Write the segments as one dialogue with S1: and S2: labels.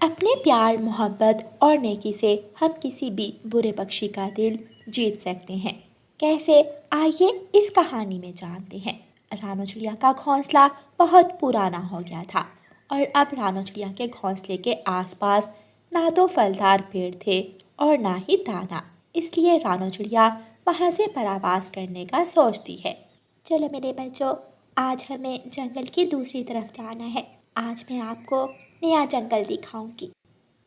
S1: अपने प्यार, मोहब्बत और नेकी से हम किसी भी बुरे पक्षी का दिल जीत सकते हैं। कैसे? आइए इस कहानी में जानते हैं। रानो चिड़िया का घोंसला बहुत पुराना हो गया था और अब रानो चिड़िया के घोंसले के आसपास ना तो फलदार पेड़ थे और ना ही दाना। इसलिए रानो चिड़िया वहाँ से परावास करने का सोचती है। चलो मेरे बच्चों, आज हमें जंगल की दूसरी तरफ जाना है। आज मैं आपको नया जंगल दिखाऊंगी।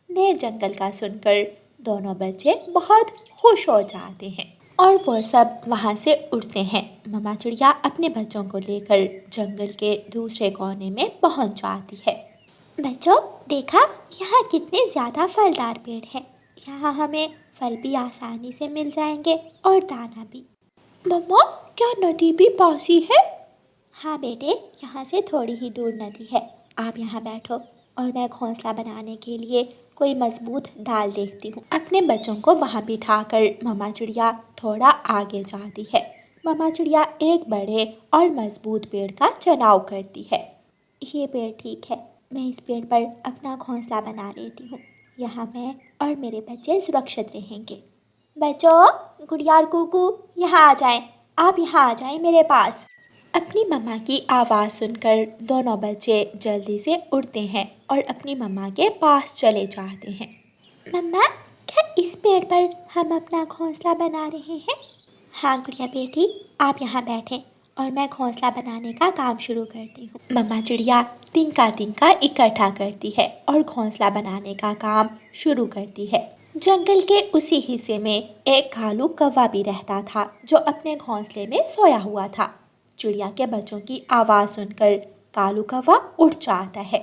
S1: नए जंगल का सुनकर दोनों बच्चे बहुत खुश हो जाते हैं और वो सब वहाँ से उड़ते हैं। मम्मा चिड़िया अपने बच्चों को लेकर जंगल के दूसरे कोने में पहुँच जाती है। बच्चों, देखा यहाँ कितने ज़्यादा फलदार पेड़ हैं। यहाँ हमें फल भी आसानी से मिल जाएंगे और दाना भी। मम्मा, क्या नदी भी पास ही है? हाँ बेटे, यहाँ से थोड़ी ही दूर नदी है। आप यहाँ बैठो और मैं घोंसला बनाने के लिए कोई मजबूत डाल देखती हूँ। अपने बच्चों को वहाँ बिठाकर मम्मा चिड़िया थोड़ा आगे जाती है। मम्मा चिड़िया एक बड़े और मजबूत पेड़ का चुनाव करती है। ये पेड़ ठीक है, मैं इस पेड़ पर अपना घोंसला बना लेती हूँ। यहाँ मैं और मेरे बच्चे सुरक्षित रहेंगे। बच्चों, गुड़िया और कुकू, यहाँ आ जाएं। आप यहाँ आ जाएं मेरे पास। अपनी मम्मा की आवाज़ सुनकर दोनों बच्चे जल्दी से उड़ते हैं और अपनी मम्मा के पास चले जाते हैं। मम्मा, क्या इस पेड़ पर हम अपना घोंसला बना रहे हैं? हाँ गुड़िया बेटी, आप यहाँ बैठें और मैं घोंसला बनाने का काम शुरू करती हूँ। मम्मा चिड़िया तिनका तिनका इकट्ठा करती है और घोंसला बनाने का काम शुरू करती है। जंगल के उसी हिस्से में एक कालू कौवा भी रहता था जो अपने घोंसले में सोया हुआ था। चिड़िया के बच्चों की आवाज़ सुनकर कालू कौवा उठ जाता है।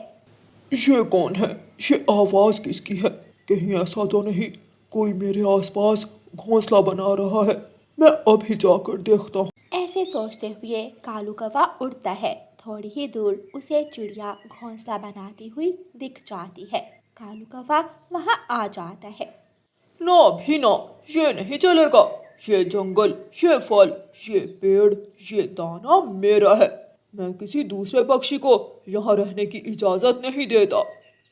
S2: ये कौन है? ये आवाज़ किसकी है? कहीं ऐसा तो नहीं कोई मेरे आसपास घोंसला बना रहा है? मैं अभी जाकर देखता हूँ।
S1: ऐसे सोचते हुए कालू कौवा उड़ता है। थोड़ी ही दूर उसे चिड़िया घोंसला बनाती हुई दिख जाती है। कालू कौवा वहाँ आ जाता है।
S2: ना भी ना, ये नहीं चलेगा। ये जंगल, ये फल, ये पेड़, ये दाना मेरा है। मैं किसी दूसरे पक्षी को यहाँ रहने की इजाज़त नहीं देता।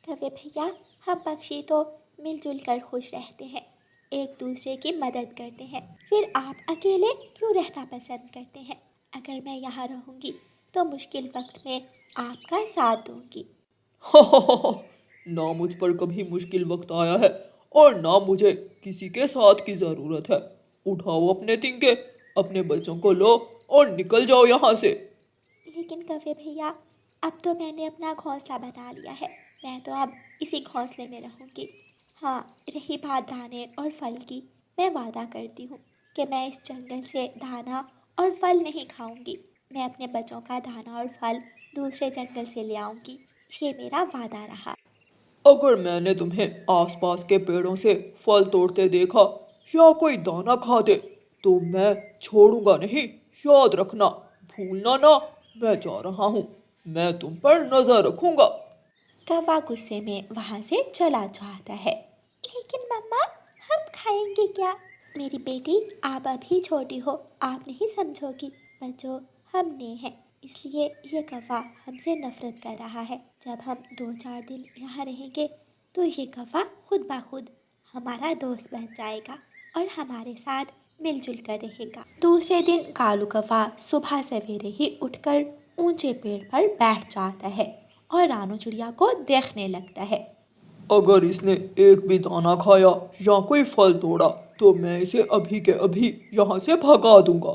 S1: कौवे भैया, हम पक्षी तो मिलजुल कर खुश रहते हैं, एक दूसरे की मदद करते हैं। फिर आप अकेले क्यों रहना पसंद करते हैं? अगर मैं यहाँ रहूँगी तो मुश्किल वक्त में आपका साथ दूँगी।
S2: ना मुझ पर कभी मुश्किल वक्त आया है और ना मुझे किसी के साथ की ज़रूरत है। उठाओ अपने तिनके, अपने बच्चों को लो और निकल जाओ यहाँ से।
S1: लेकिन कौवे भैया, अब तो मैंने अपना घोंसला बना लिया है। मैं तो अब इसी घोंसले में रहूँगी। हाँ, रही बात दाने और फल की, मैं वादा करती हूँ कि मैं इस जंगल से दाना और फल नहीं खाऊंगी। मैं अपने बच्चों का दाना और फल दूसरे जंगल से ले आऊँगी। ये मेरा वादा रहा।
S2: अगर मैंने तुम्हें आसपास के पेड़ों से फल तोड़ते देखा या कोई दाना खाते तो मैं छोड़ूंगा नहीं। याद रखना, भूलना ना। मैं जा रहा हूँ, मैं तुम पर नजर रखूंगा।
S1: कौवा गुस्से में वहाँ से चला जाता है। लेकिन मम्मा, हम खाएंगे क्या? मेरी बेटी, आप अभी छोटी हो, आप नहीं समझोगी। बच्चों, हम नए हैं, इसलिए ये कौवा हमसे नफरत कर रहा है। जब हम 2-4 दिन यहाँ रहेंगे तो ये कौवा खुद ब खुद हमारा दोस्त बन जाएगा और हमारे साथ मिलजुल कर रहेगा। दूसरे दिन कालू कौवा सुबह सवेरे ही उठकर ऊंचे पेड़ पर बैठ जाता है और रानू चिड़िया को देखने लगता है।
S2: अगर इसने एक भी दाना खाया या कोई फल तोड़ा तो मैं इसे अभी के अभी यहाँ से भगा दूंगा।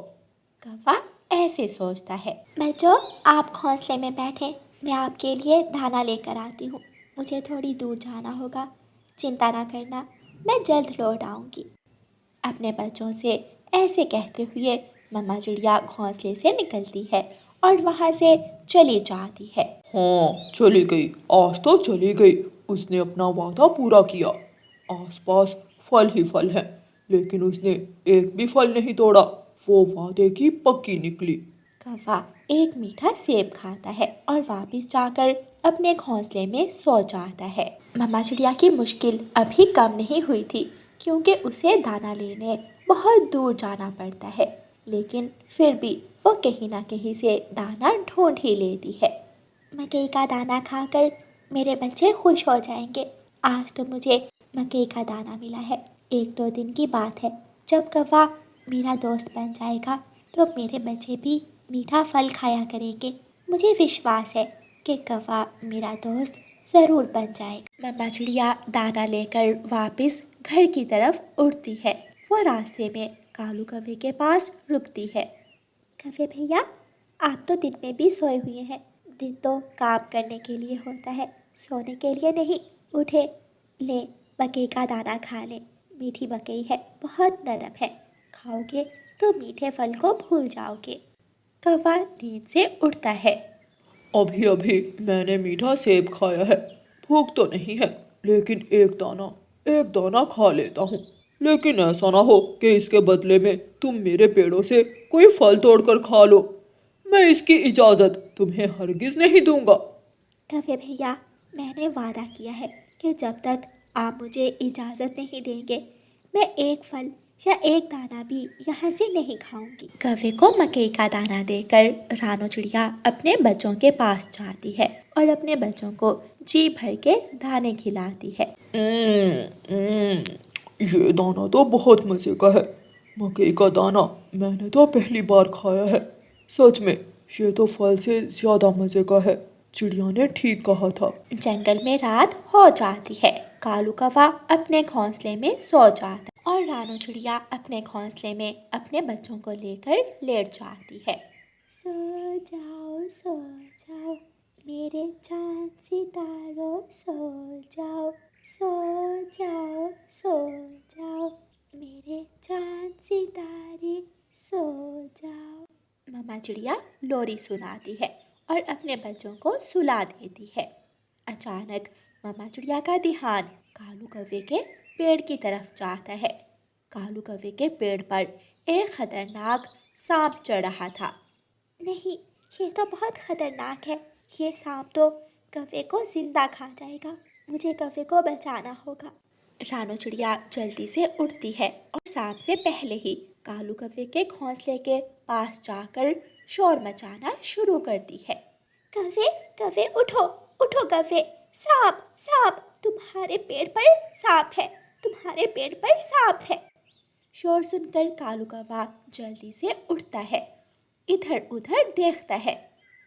S1: कौवा ऐसे सोचता है। बच्चों, आप घोंसले में बैठें, मैं आपके लिए दाना लेकर आती हूँ। मुझे थोड़ी दूर जाना होगा, चिंता ना करना, मैं जल्द लौट आऊँगी। अपने बच्चों से ऐसे कहते हुए मम्मा चिड़िया घोंसले से निकलती है और वहाँ से चली जाती है।
S2: हाँ, चली गई, आज तो चली गई। उसने अपना वादा पूरा किया। आसपास फल ही फल हैं, लेकिन उसने एक भी फल नहीं तोड़ा। वो वादे की पक्की निकली।
S1: कौवा एक मीठा सेब खाता है और वापस जाकर अपने घोंसले में सो जाता है। मम्मा चिड़िया की मुश्किल अभी कम नहीं हुई थी, क्योंकि उसे दाना लेने बहुत दूर जाना पड़ता है। लेकिन फिर भी वो कहीं ना कहीं से दाना ढूंढ ही लेती है। मकई का दाना खाकर मेरे बच्चे खुश हो जाएंगे। आज तो मुझे मकई का दाना मिला है। 1-2 दिन की बात है, जब कौवा मेरा दोस्त बन जाएगा तो मेरे बच्चे भी मीठा फल खाया करेंगे। मुझे विश्वास है कि कौवा मेरा दोस्त ज़रूर बन जाएगा। मम्मा चिड़िया दाना लेकर वापस घर की तरफ उड़ती है। वो रास्ते में कालू कौवे के पास रुकती है। कौवे भैया, आप तो दिन में भी सोए हुए हैं। दिन तो काम करने के लिए होता है, सोने के लिए नहीं। उठे, ले मकई का दाना खा ले। मीठी मकई है, बहुत नरम है। खाओगे तो मीठे फल को भूल जाओगे। कौवा नींद से उठता है।
S2: अभी अभी मैंने मीठा सेब खाया है, भूख तो नहीं है, लेकिन एक दाना खा लेता हूँ। लेकिन ऐसा ना हो कि इसके बदले में तुम मेरे पेड़ों से कोई फल तोड़कर खा लो। मैं इसकी इजाज़त तुम्हें हरगिज़ नहीं दूंगा।
S1: कौवे भैया, मैंने वादा किया है कि जब तक आप मुझे इजाज़त नहीं देंगे, मैं एक फल या एक दाना भी यहाँ से नहीं खाऊंगी। कौवे को मकई का दाना देकर रानो चिड़िया अपने बच्चों के पास जाती है और अपने बच्चों को जी भर के दाने खिलाती है।
S2: ये दाना तो बहुत मज़े का है। मकई का दाना मैंने तो पहली बार खाया है। सच में ये तो फल से ज़्यादा मज़े का है। चिड़िया ने ठीक कहा था।
S1: जंगल में रात हो जाती है। कालू कौवा अपने घोंसले में सो जाता है और रानो चिड़िया अपने घोंसले में अपने बच्चों को लेकर लेट जाती है। सो जाओ मेरे चांद सितारों, सो जाओ मेरे चांद सितारे, सो जाओ। मम्मा चिड़िया लोरी सुनाती है और अपने बच्चों को सुला देती है। अचानक मम्मा चिड़िया का ध्यान कालू कौवे के पेड़ की तरफ जाता है। कालू कौवे के पेड़ पर एक खतरनाक सांप चढ़ रहा था। नहीं, ये तो बहुत खतरनाक है। ये सांप तो कौवे को जिंदा खा जाएगा। मुझे कौवे को बचाना होगा। रानो चिड़िया जल्दी से उठती है और सांप से पहले ही कालू कौवे के घोंसले के पास जाकर शोर मचाना शुरू करती है। कौवे उठो कौवे, सांप तुम्हारे पेड़ पर सांप है। शोर सुनकर कालू कौवा जल्दी से उठता है, इधर उधर देखता है।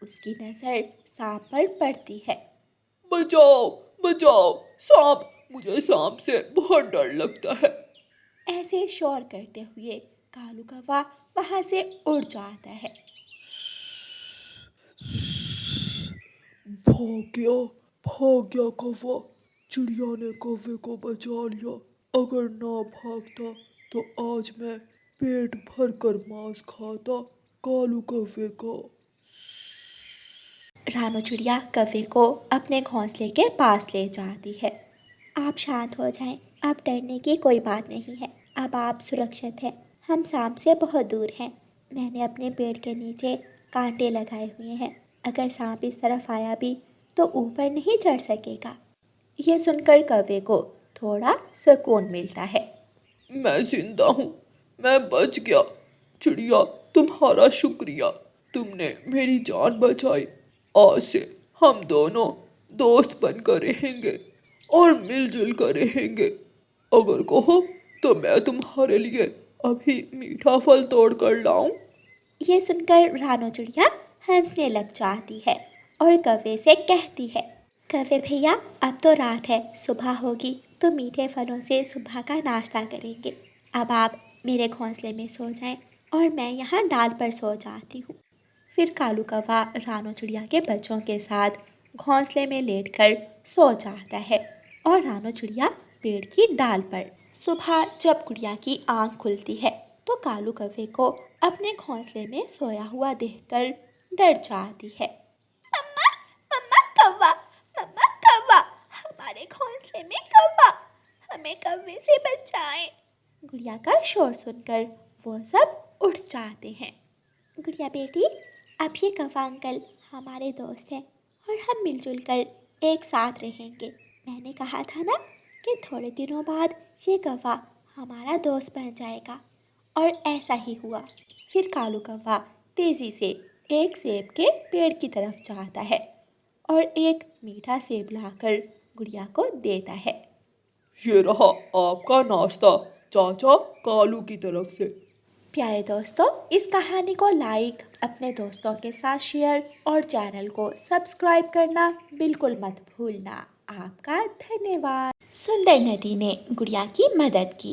S1: उसकी नजर सांप पर पड़ती है।
S2: बचाओ सांप, मुझे सांप से बहुत डर लगता है।
S1: ऐसे शोर करते हुए कालू कौवा वहां से उड़ जाता है।
S2: भाग गया कौवा। चिड़िया ने कौवे को बचा लिया। अगर ना भागता तो आज मैं पेट भर कर मांस खाता कालू कौवे का।
S1: रानो चिड़िया कौवे को अपने घोंसले के पास ले जाती है। आप शांत हो जाएं, अब डरने की कोई बात नहीं है। अब आप सुरक्षित हैं। हम सांप से बहुत दूर हैं। मैंने अपने पेड़ के नीचे कांटे लगाए हुए हैं। अगर सांप इस तरफ आया भी तो ऊपर नहीं चढ़ सकेगा। ये सुनकर कौवे को थोड़ा सुकून मिलता है।
S2: मैं जिंदा हूँ, मैं बच गया। चिड़िया, तुम्हारा शुक्रिया, तुमने मेरी जान बचाई। आज से हम दोनों दोस्त बनकर रहेंगे और मिलजुल कर रहेंगे। अगर कहो तो मैं तुम्हारे लिए अभी मीठा फल तोड़ कर लाऊं।
S1: ये सुनकर रानो चिड़िया हंसने लग जाती है और कौवे से कहती है, कौवे भैया, अब तो रात है, सुबह होगी तो मीठे फलों से सुबह का नाश्ता करेंगे। अब आप मेरे घोंसले में सो जाएं और मैं यहाँ डाल पर सो जाती हूँ। फिर कालू कौवा रानो चिड़िया के बच्चों के साथ घोंसले में लेटकर सो जाता है और रानो चिड़िया पेड़ की डाल पर। सुबह जब गुड़िया की आंख खुलती है तो कालू कौवे को अपने घोंसले में सोया हुआ देखकर डर जाती है। मम्मा कौवा, हमारे घोंसले में कौवा, हमें कौवे से बचाएं। गुड़िया का शोर सुनकर वो सब उठ जाते हैं। गुड़िया बेटी, अब ये कौवा अंकल हमारे दोस्त हैं और हम मिलजुल कर एक साथ रहेंगे। मैंने कहा था ना कि थोड़े दिनों बाद ये कौवा हमारा दोस्त बन जाएगा, और ऐसा ही हुआ। फिर कालू कौवा तेज़ी से एक सेब के पेड़ की तरफ जाता है और एक मीठा सेब लाकर गुड़िया को देता है।
S2: ये रहा आपका नाश्ता चाचा कालू की तरफ से।
S1: प्यारे दोस्तों, इस कहानी को लाइक, अपने दोस्तों के साथ शेयर और चैनल को सब्सक्राइब करना बिल्कुल मत भूलना। आपका धन्यवाद। सुंदर नदी ने गुड़िया की मदद की।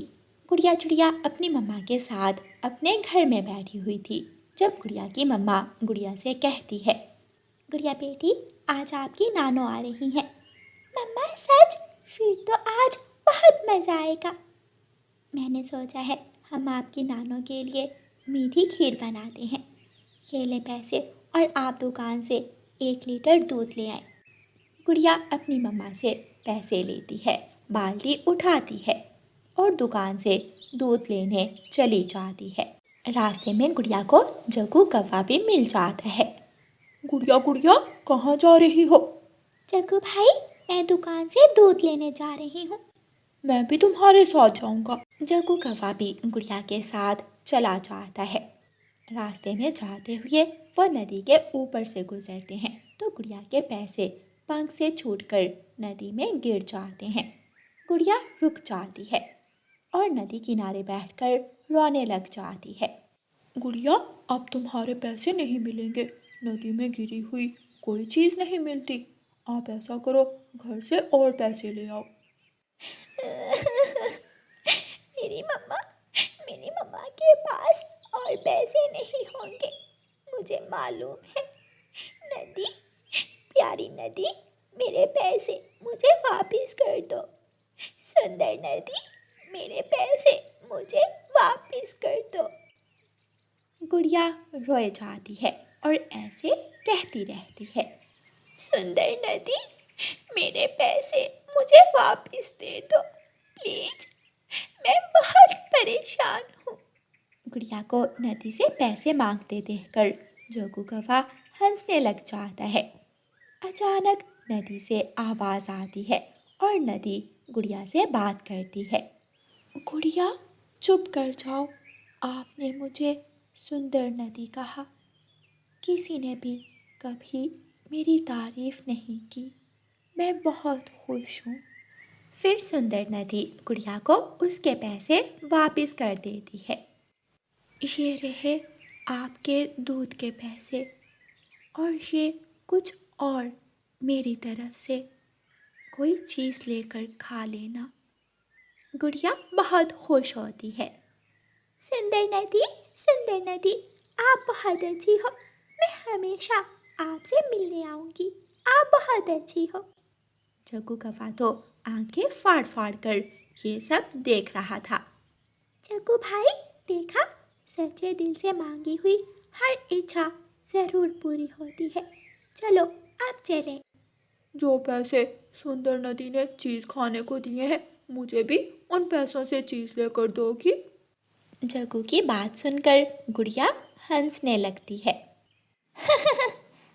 S1: गुड़िया चिड़िया अपनी मम्मा के साथ अपने घर में बैठी हुई थी जब गुड़िया की मम्मा गुड़िया से कहती है, गुड़िया बेटी, आज आपकी नानो आ रही हैं। मम्मा सच? फिर तो आज बहुत मज़ा आएगा। मैंने सोचा है हम आपकी नानों के लिए मीठी खीर बनाते हैं। ये ले पैसे और आप दुकान से 1 लीटर दूध ले आए। गुड़िया अपनी मम्मा से पैसे लेती है, बाल्टी उठाती है और दुकान से दूध लेने चली जाती है। रास्ते में गुड़िया को जग्गू कौवा भी मिल जाता है।
S2: गुड़िया गुड़िया कहाँ जा रही हो?
S1: जग्गू भाई, मैं दुकान से दूध लेने जा रही हूँ।
S2: मैं भी तुम्हारे साथ जाऊंगा।
S1: जग्गू कौवा भी गुड़िया के साथ चला जाता है। रास्ते में जाते हुए वो नदी के ऊपर से गुजरते हैं तो गुड़िया के पैसे पंख से छूटकर नदी में गिर जाते हैं। गुड़िया रुक जाती है और नदी किनारे बैठकर रोने लग जाती है।
S2: गुड़िया, अब तुम्हारे पैसे नहीं मिलेंगे। नदी में गिरी हुई कोई चीज़ नहीं मिलती। आप ऐसा करो, घर से और पैसे ले आओ।
S1: मेरी मम्मा के पास और पैसे नहीं होंगे। मुझे मालूम है। नदी, प्यारी नदी, मेरे पैसे मुझे वापस कर दो। सुंदर नदी, मेरे पैसे मुझे वापस कर दो। गुड़िया रोए जाती है और ऐसे कहती रहती है, सुंदर नदी, मेरे पैसे मुझे वापस दे दो प्लीज, मैं बहुत परेशान हूँ। गुड़िया को नदी से पैसे मांगते देखकर जग्गू कौवा हंसने लग जाता है। अचानक नदी से आवाज़ आती है और नदी गुड़िया से बात करती है। गुड़िया, चुप कर जाओ। आपने मुझे सुंदर नदी कहा। किसी ने भी कभी मेरी तारीफ नहीं की। मैं बहुत खुश हूँ। फिर सुंदर नदी गुड़िया को उसके पैसे वापस कर देती है। ये रहे आपके दूध के पैसे और ये कुछ और मेरी तरफ से। कोई चीज़ लेकर खा लेना। गुड़िया बहुत खुश होती है। सुंदर नदी, आप बहुत अच्छी हो। मैं हमेशा आपसे मिलने आऊँगी। आप बहुत अच्छी हो। जग्गू कौवा तो आंखें फाड़ फाड़ कर ये सब देख रहा था। जग्गू भाई, देखा, सच्चे दिल से मांगी हुई हर इच्छा ज़रूर पूरी होती है। चलो अब चलें।
S2: जो पैसे सुंदर नदी ने चीज़ खाने को दिए हैं, मुझे भी उन पैसों से चीज़ लेकर दोगी?
S1: जग्गू की बात सुनकर गुड़िया हंसने लगती है।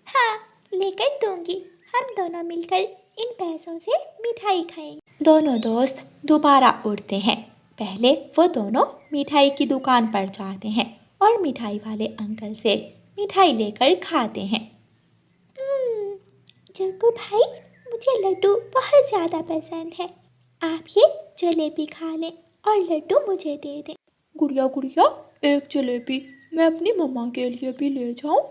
S1: हाँ, लेकर दूंगी। हम दोनों मिलकर इन पैसों से मिठाई खाएंगे। दोनों दोस्त दोबारा उड़ते हैं। पहले वो दोनों मिठाई की दुकान पर जाते हैं और मिठाई वाले अंकल से मिठाई लेकर खाते हैं। जग्गू भाई, मुझे लड्डू बहुत ज़्यादा पसंद है। आप ये जलेबी खा लें और लड्डू मुझे दे दें।
S2: गुड़िया गुड़िया, एक जलेबी मैं अपनी मम्मा के लिए भी ले जाऊं?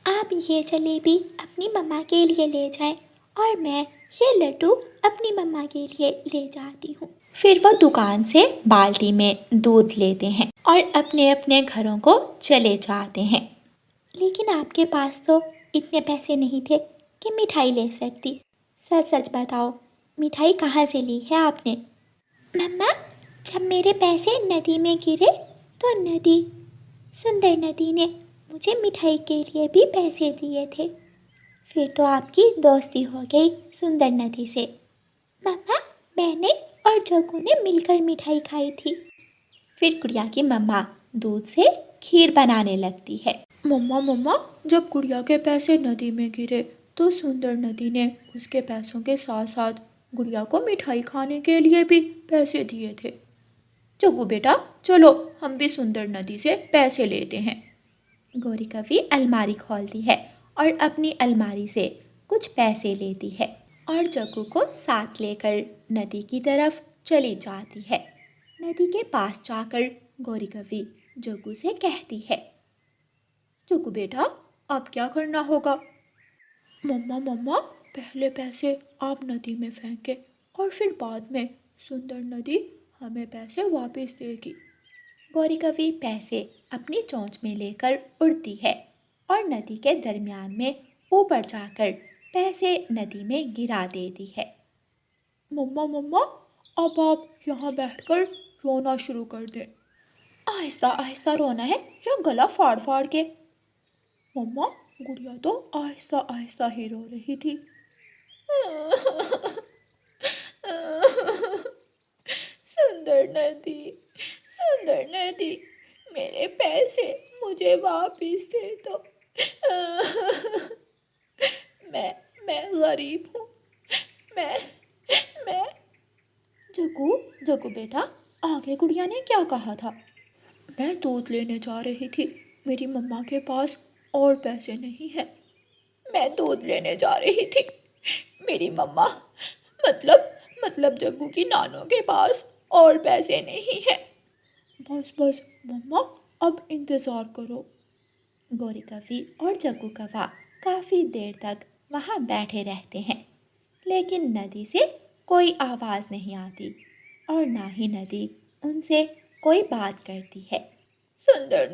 S1: आप ये जलेबी अपनी मम्मा के लिए ले जाएं और मैं ये लड्डू अपनी मम्मा के लिए ले जाती हूँ। फिर वो दुकान से बाल्टी में दूध लेते हैं और अपने अपने घरों को चले जाते हैं। लेकिन आपके पास तो इतने पैसे नहीं थे कि मिठाई ले सकती। सच सच बताओ, मिठाई कहाँ से ली है आपने? मम्मा, जब मेरे पैसे नदी में गिरे तो सुंदर नदी ने मुझे मिठाई के लिए भी पैसे दिए थे। फिर तो आपकी दोस्ती हो गई सुंदर नदी से। मम्मा, मैंने और जग्गू ने मिलकर मिठाई खाई थी। फिर गुड़िया की मम्मा दूध से खीर बनाने लगती है।
S2: मम्मा मम्मा, जब गुड़िया के पैसे नदी में गिरे तो सुंदर नदी ने उसके पैसों के साथ साथ गुड़िया को मिठाई खाने के लिए भी पैसे दिए थे। जग्गू बेटा, चलो हम भी सुंदर नदी से पैसे लेते हैं।
S1: गौरी कवि अलमारी खोलती है और अपनी अलमारी से कुछ पैसे लेती है। और जग्गू को साथ लेकर नदी की तरफ चली जाती है। नदी के पास जाकर गौरी कवि जग्गू से कहती है, जग्गू बेटा, अब क्या करना होगा? मम्मा मम्मा, पहले पैसे आप नदी में फेंके और फिर बाद में सुंदर नदी हमें पैसे वापस देगी। गौरी कवि पैसे अपनी चोंच में लेकर उड़ती है और नदी के दरमियान में ऊपर जाकर पैसे नदी में गिरा देती है। मम्मा मम्मा, अब आप यहाँ बैठकर रोना शुरू कर दें। आहिस्ता आहिस्ता रोना है या गला फाड़ फाड़ के? मम्मा, गुड़िया तो आहिस्ता आहिस्ता ही रो रही थी। सुंदर नदी, सुंदर नदी, मेरे पैसे मुझे वापस दे दो। मैं गरीब हूँ। मैं जग्गू, जग्गू बेटा, आगे गुड़िया ने क्या कहा था? मैं दूध लेने जा रही थी, मेरी मम्मा के पास और पैसे नहीं हैं। मैं दूध लेने जा रही थी, मेरी मम्मा मतलब जग्गू की नानों के पास और पैसे नहीं हैं। बस बस मम्मा, अब इंतज़ार करो। गौरी कवि और जग्गू कौवा काफ़ी देर तक वहाँ बैठे रहते हैं, लेकिन नदी से कोई आवाज़ नहीं आती और ना ही नदी उनसे कोई बात करती है। सुंदर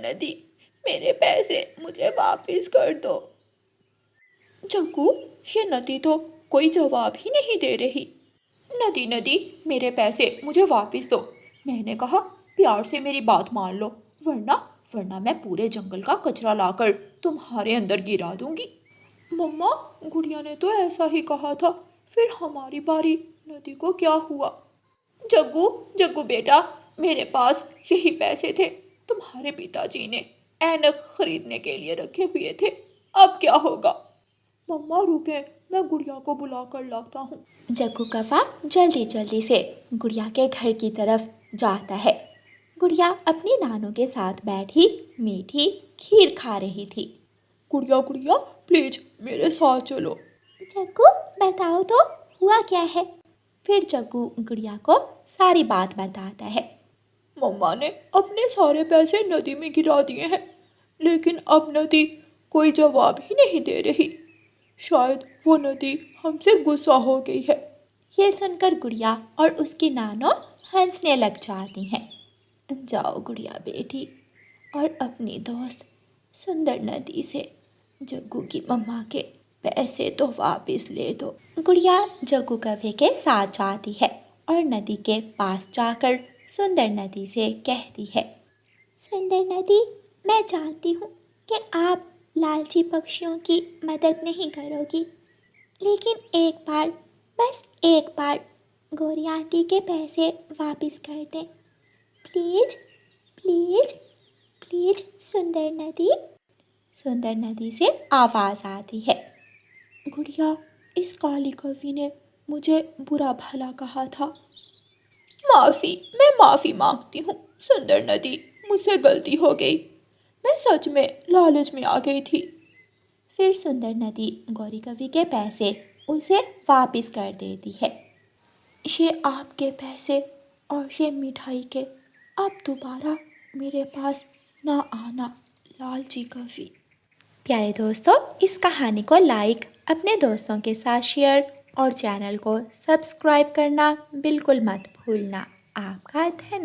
S1: नदी, मेरे पैसे मुझे वापस कर दो। जग्गू, ये नदी तो कोई जवाब ही नहीं दे रही। नदी, मेरे पैसे मुझे वापस दो। मैंने कहा प्यार से मेरी बात मान लो, वरना मैं पूरे जंगल का कचरा लाकर तुम्हारे अंदर गिरा दूंगी। मम्मा, गुड़िया ने तो ऐसा ही कहा था, फिर हमारी बारी, नदी को क्या हुआ? जग्गू बेटा, मेरे पास यही पैसे थे, तुम्हारे पिताजी ने ऐनक खरीदने के लिए रखे हुए थे, अब क्या होगा? मम्मा रुके, मैं गुड़िया को बुला कर लाता हूँ। जग्गू कौवा जल्दी से गुड़िया के घर की तरफ जाता है। गुड़िया अपनी नानों के साथ बैठी मीठी खीर खा रही थी। गुड़िया, प्लीज मेरे साथ चलो। जग्गू, बताओ तो हुआ क्या है? फिर जग्गू गुड़िया को सारी बात बताता है। मम्मा ने अपने सारे पैसे नदी में गिरा दिए हैं, लेकिन अब नदी कोई जवाब ही नहीं दे रही। शायद वो नदी हमसे गुस्सा हो गई है। ये सुनकर गुड़िया और उसकी नानो हंसने लग जाती हैं। जाओ गुड़िया बेटी, और अपनी दोस्त सुंदर नदी से जग्गू की मम्मा के पैसे तो वापस ले दो। गुड़िया जग्गू कौवे के साथ जाती है और नदी के पास जाकर सुंदर नदी से कहती है, सुंदर नदी, मैं जानती हूँ कि आप लालची पक्षियों की मदद नहीं करोगी, लेकिन एक बार, बस एक बार गौरी आंटी के पैसे वापस कर दें। प्लीज प्लीज प्लीज सुंदर नदी। सुंदर नदी से आवाज़ आती है, गुड़िया, इस काली कवि ने मुझे बुरा भला कहा था। मैं माफ़ी मांगती हूँ सुंदर नदी, मुझसे गलती हो गई, मैं सच में लालच में आ गई थी। फिर सुंदर नदी गौरी कवि के पैसे उसे वापस कर देती है। ये आपके पैसे और ये मिठाई के, अब दोबारा मेरे पास ना आना, लालची कवि। प्यारे दोस्तों, इस कहानी को लाइक, अपने दोस्तों के साथ शेयर और चैनल को सब्सक्राइब करना बिल्कुल मत भूलना। आपका धन्यवाद।